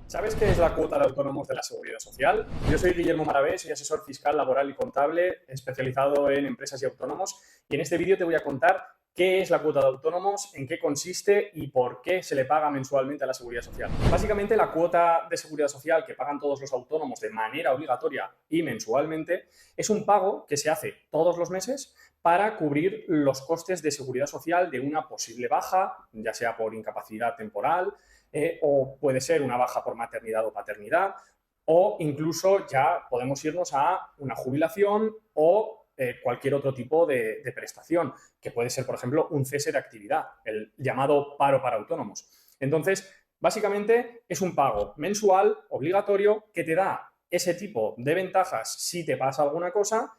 ¿Sabes qué es la cuota de autónomos de la Seguridad Social? Yo soy Guillermo Maravés, soy asesor fiscal, laboral y contable especializado en empresas y autónomos, y en este vídeo te voy a contar qué es la cuota de autónomos, en qué consiste y por qué se le paga mensualmente a la Seguridad Social. Básicamente, la cuota de Seguridad Social que pagan todos los autónomos de manera obligatoria y mensualmente es un pago que se hace todos los meses para cubrir los costes de seguridad social de una posible baja, ya sea por incapacidad temporal, o puede ser una baja por maternidad o paternidad, o incluso ya podemos irnos a una jubilación o cualquier otro tipo de prestación, que puede ser, por ejemplo, un cese de actividad, el llamado paro para autónomos. Entonces, básicamente es un pago mensual obligatorio que te da ese tipo de ventajas si te pasa alguna cosa.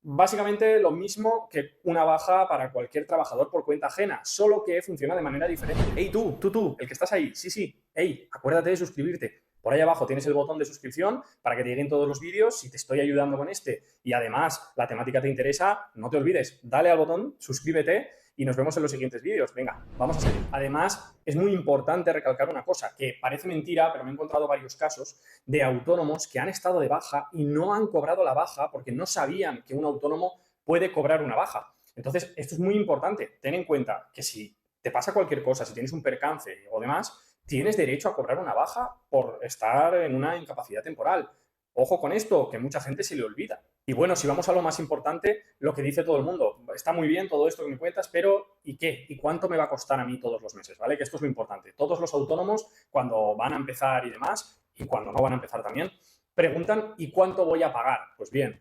Básicamente lo mismo que una baja para cualquier trabajador por cuenta ajena, solo que funciona de manera diferente. Hey, tú, el que estás ahí, sí, hey, acuérdate de suscribirte. Por ahí abajo tienes el botón de suscripción para que te lleguen todos los vídeos. Si te estoy ayudando con este y además la temática te interesa, no te olvides, dale al botón, suscríbete y nos vemos en los siguientes vídeos. Venga, vamos a seguir. Además, es muy importante recalcar una cosa, que parece mentira, pero me he encontrado varios casos de autónomos que han estado de baja y no han cobrado la baja porque no sabían que un autónomo puede cobrar una baja. Entonces, esto es muy importante. Ten en cuenta que si te pasa cualquier cosa, si tienes un percance o demás, tienes derecho a cobrar una baja por estar en una incapacidad temporal. Ojo con esto, que mucha gente se le olvida. Y bueno, si vamos a lo más importante, lo que dice todo el mundo, está muy bien todo esto que me cuentas, pero ¿y qué? ¿Y cuánto me va a costar a mí todos los meses? ¿Vale? Que esto es lo importante. Todos los autónomos, cuando van a empezar y demás, y cuando no van a empezar también, preguntan ¿y cuánto voy a pagar? Pues bien,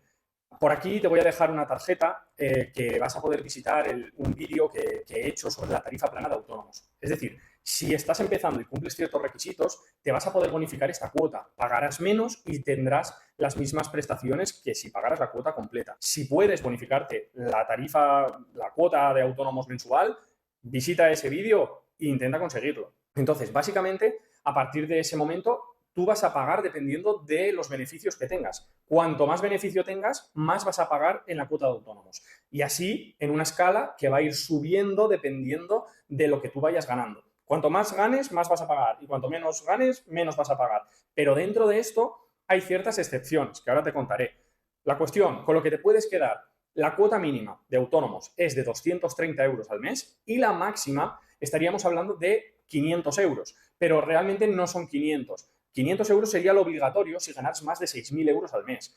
por aquí te voy a dejar una tarjeta que vas a poder visitar un vídeo que he hecho sobre la tarifa plana de autónomos. Es decir, si estás empezando y cumples ciertos requisitos, te vas a poder bonificar esta cuota. Pagarás menos y tendrás las mismas prestaciones que si pagaras la cuota completa. Si puedes bonificarte la tarifa, la cuota de autónomos mensual, visita ese vídeo e intenta conseguirlo. Entonces, básicamente, a partir de ese momento, tú vas a pagar dependiendo de los beneficios que tengas. Cuanto más beneficio tengas, más vas a pagar en la cuota de autónomos. Y así, en una escala que va a ir subiendo dependiendo de lo que tú vayas ganando. Cuanto más ganes, más vas a pagar. Y cuanto menos ganes, menos vas a pagar. Pero dentro de esto hay ciertas excepciones, que ahora te contaré. La cuestión, con lo que te puedes quedar, la cuota mínima de autónomos es de 230 euros al mes y la máxima estaríamos hablando de 500 euros. Pero realmente no son 500. 500 euros sería lo obligatorio si ganas más de 6.000 euros al mes.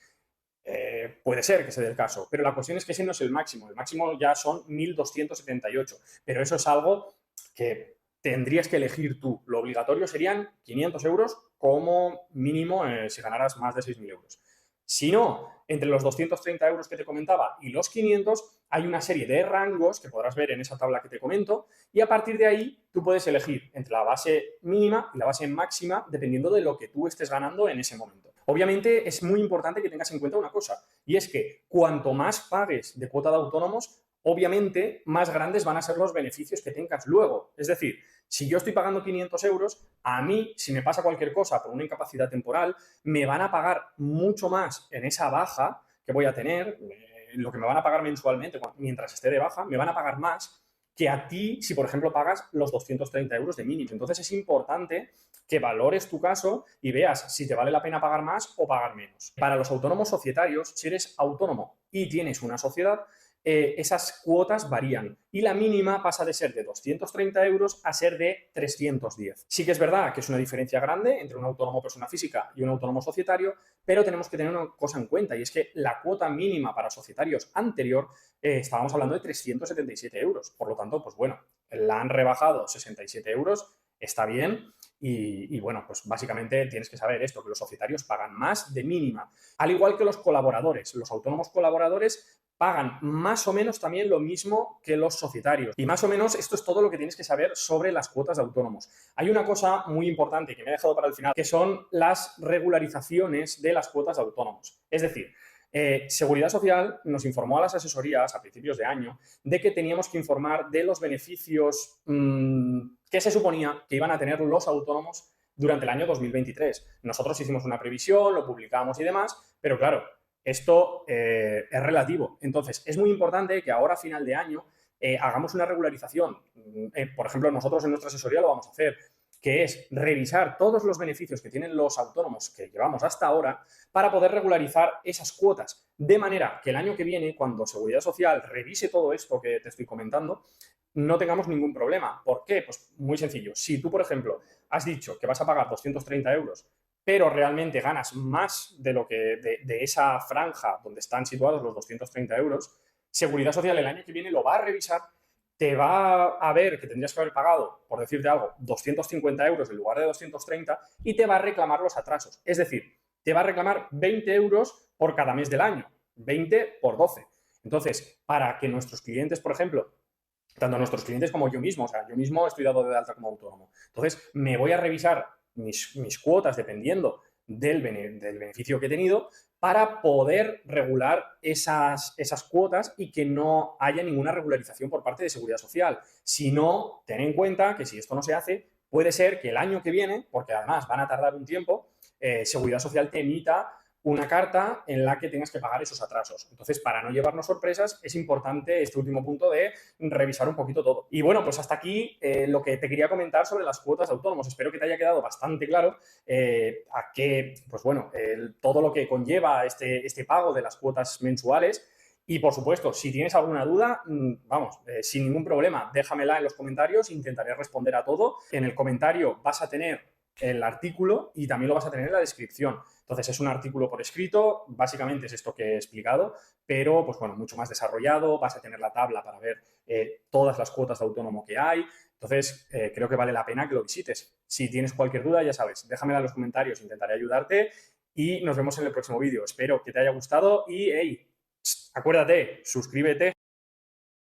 Puede ser que se dé el caso, pero la cuestión es que ese no es el máximo. El máximo ya son 1.278. Pero eso es algo que tendrías que elegir tú. Lo obligatorio serían 500 euros como mínimo si ganaras más de 6.000 euros. Si no, entre los 230 euros que te comentaba y los 500 hay una serie de rangos que podrás ver en esa tabla que te comento y a partir de ahí tú puedes elegir entre la base mínima y la base máxima dependiendo de lo que tú estés ganando en ese momento. Obviamente es muy importante que tengas en cuenta una cosa y es que cuanto más pagues de cuota de autónomos, obviamente más grandes van a ser los beneficios que tengas luego. Es decir, si yo estoy pagando 500 euros, a mí, si me pasa cualquier cosa por una incapacidad temporal, me van a pagar mucho más en esa baja que voy a tener, lo que me van a pagar mensualmente mientras esté de baja, me van a pagar más que a ti si, por ejemplo, pagas los 230 euros de mínimo. Entonces es importante que valores tu caso y veas si te vale la pena pagar más o pagar menos. Para los autónomos societarios, si eres autónomo y tienes una sociedad, esas cuotas varían y la mínima pasa de ser de 230 euros a ser de 310. Sí que es verdad que es una diferencia grande entre un autónomo persona física y un autónomo societario, pero tenemos que tener una cosa en cuenta y es que la cuota mínima para societarios anterior estábamos hablando de 377 euros. Por lo tanto, pues bueno, la han rebajado 67 euros, está bien. Y bueno, pues básicamente tienes que saber esto, que los societarios pagan más de mínima. Al igual que los colaboradores, los autónomos colaboradores pagan más o menos también lo mismo que los societarios. Y más o menos esto es todo lo que tienes que saber sobre las cuotas de autónomos. Hay una cosa muy importante que me he dejado para el final, que son las regularizaciones de las cuotas de autónomos. Es decir, Seguridad Social nos informó a las asesorías a principios de año de que teníamos que informar de los beneficios que se suponía que iban a tener los autónomos durante el año 2023. Nosotros hicimos una previsión, lo publicamos y demás, pero claro, esto es relativo. Entonces, es muy importante que ahora a final de año hagamos una regularización. Por ejemplo, nosotros en nuestra asesoría lo vamos a hacer. que es revisar todos los beneficios que tienen los autónomos que llevamos hasta ahora para poder regularizar esas cuotas. De manera que el año que viene, cuando Seguridad Social revise todo esto que te estoy comentando, no tengamos ningún problema. ¿Por qué? Pues muy sencillo. Si tú, por ejemplo, has dicho que vas a pagar 230 euros, pero realmente ganas más de lo que de esa franja donde están situados los 230 euros, Seguridad Social el año que viene lo va a revisar, te va a ver que tendrías que haber pagado, por decirte algo, 250 euros en lugar de 230 y te va a reclamar los atrasos. Es decir, te va a reclamar 20 euros por cada mes del año, 20 por 12. Entonces, para que nuestros clientes, por ejemplo, tanto nuestros clientes como yo mismo, o sea, yo mismo estoy dado de alta como autónomo. Entonces, me voy a revisar mis cuotas dependiendo del beneficio que he tenido para poder regular esas cuotas y que no haya ninguna regularización por parte de Seguridad Social. Si no, ten en cuenta que si esto no se hace, puede ser que el año que viene, porque además van a tardar un tiempo, Seguridad Social te emita una carta en la que tengas que pagar esos atrasos. Entonces, para no llevarnos sorpresas, es importante este último punto de revisar un poquito todo. Y bueno, pues hasta aquí lo que te quería comentar sobre las cuotas de autónomos. Espero que te haya quedado bastante claro a qué, pues bueno, todo lo que conlleva este pago de las cuotas mensuales. Y, por supuesto, si tienes alguna duda, vamos, sin ningún problema, déjamela en los comentarios, intentaré responder a todo. En el comentario vas a tener el artículo y también lo vas a tener en la descripción. Entonces, es un artículo por escrito, básicamente es esto que he explicado, pero, pues bueno, mucho más desarrollado, vas a tener la tabla para ver todas las cuotas de autónomo que hay. Entonces, creo que vale la pena que lo visites. Si tienes cualquier duda, ya sabes, déjamela en los comentarios, intentaré ayudarte y nos vemos en el próximo vídeo. Espero que te haya gustado y, hey, acuérdate, suscríbete.